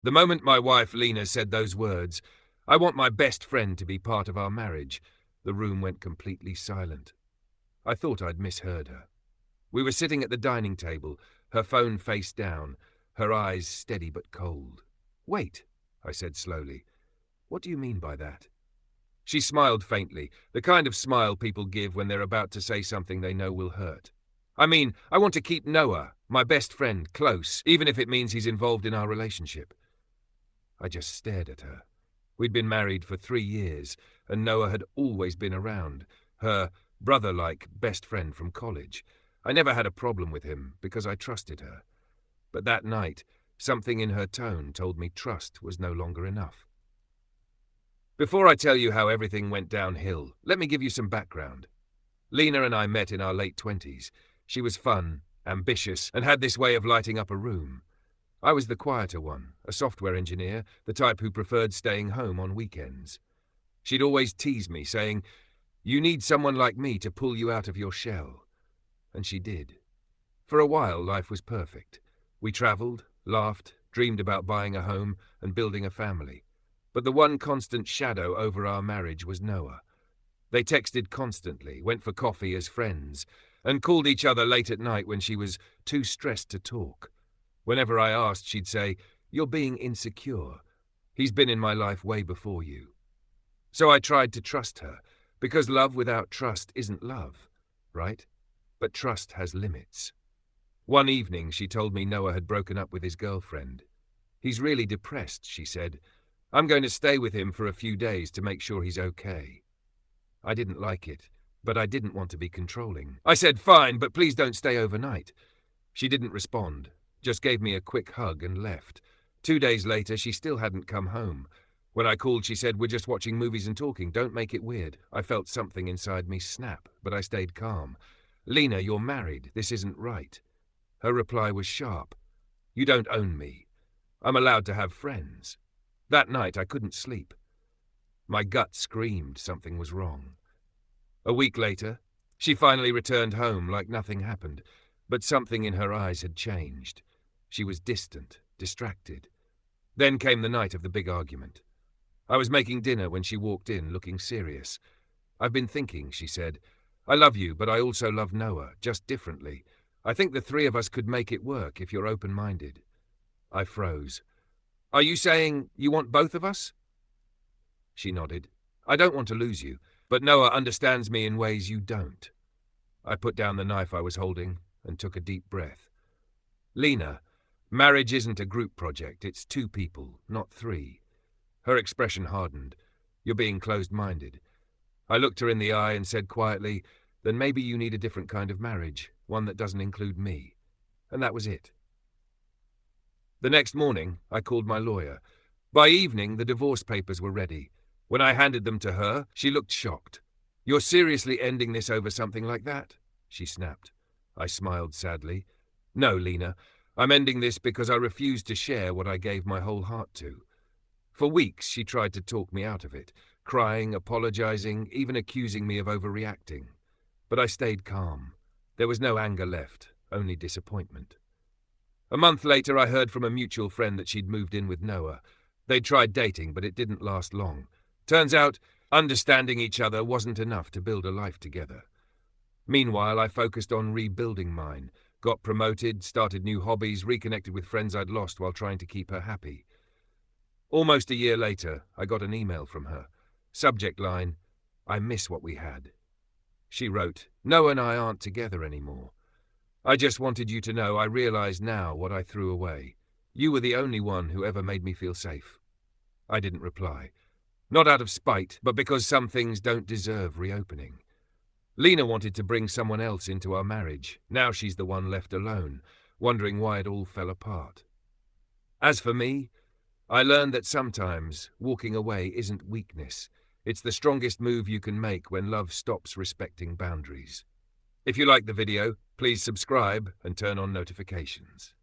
The moment my wife Lena said those words, "I want my best friend to be part of our marriage," the room went completely silent. I thought I'd misheard her. We were sitting at the dining table, her phone face down, her eyes steady but cold. "Wait," I said slowly. "What do you mean by that?" She smiled faintly, the kind of smile people give when they're about to say something they know will hurt. "I mean, I want to keep Noah, my best friend, close, even if it means he's involved in our relationship." I just stared at her. We'd been married for 3 years, and Noah had always been around, her brother-like best friend from college. I never had a problem with him because I trusted her. But that night, something in her tone told me trust was no longer enough. Before I tell you how everything went downhill, let me give you some background. Lena and I met in our late 20s. She was fun, ambitious, and had this way of lighting up a room. I was the quieter one, a software engineer, the type who preferred staying home on weekends. She'd always tease me, saying, "You need someone like me to pull you out of your shell." And she did. For a while, life was perfect. We traveled, laughed, dreamed about buying a home and building a family. But the one constant shadow over our marriage was Noah. They texted constantly, went for coffee as friends, and called each other late at night when she was too stressed to talk. Whenever I asked, she'd say, "You're being insecure. He's been in my life way before you." So I tried to trust her, because love without trust isn't love, right? But trust has limits. One evening, she told me Noah had broken up with his girlfriend. "He's really depressed," she said. "I'm going to stay with him for a few days to make sure he's okay." I didn't like it, but I didn't want to be controlling. I said, "Fine, but please don't stay overnight." She didn't respond, just gave me a quick hug and left. 2 days later, she still hadn't come home. When I called, she said, "We're just watching movies and talking. Don't make it weird." I felt something inside me snap, but I stayed calm. "Lena, you're married. This isn't right." Her reply was sharp. "You don't own me. I'm allowed to have friends." That night, I couldn't sleep. My gut screamed something was wrong. A week later, she finally returned home like nothing happened, but something in her eyes had changed. She was distant, distracted. Then came the night of the big argument. I was making dinner when she walked in, looking serious. "I've been thinking," she said. "I love you, but I also love Noah, just differently. I think the 3 of us could make it work if you're open-minded." I froze. "Are you saying you want both of us?" She nodded. "I don't want to lose you, but Noah understands me in ways you don't." I put down the knife I was holding and took a deep breath. "Lena, marriage isn't a group project. It's 2 people, not 3. Her expression hardened. "You're being closed-minded." I looked her in the eye and said quietly, "Then maybe you need a different kind of marriage, one that doesn't include me." And that was it. The next morning, I called my lawyer. By evening, the divorce papers were ready. When I handed them to her, she looked shocked. "You're seriously ending this over something like that?" she snapped. I smiled sadly. "No, Lena, I'm ending this because I refused to share what I gave my whole heart to." For weeks, she tried to talk me out of it, crying, apologizing, even accusing me of overreacting. But I stayed calm. There was no anger left, only disappointment. A month later, I heard from a mutual friend that she'd moved in with Noah. They'd tried dating, but it didn't last long. Turns out, understanding each other wasn't enough to build a life together. Meanwhile, I focused on rebuilding mine, got promoted, started new hobbies, reconnected with friends I'd lost while trying to keep her happy. Almost a year later, I got an email from her. Subject line, "I miss what we had." She wrote, "Noah and I aren't together anymore. I just wanted you to know I realize now what I threw away. You were the only one who ever made me feel safe." I didn't reply. Not out of spite, but because some things don't deserve reopening. Lena wanted to bring someone else into our marriage. Now she's the one left alone, wondering why it all fell apart. As for me, I learned that sometimes walking away isn't weakness. It's the strongest move you can make when love stops respecting boundaries. If you liked the video, please subscribe and turn on notifications.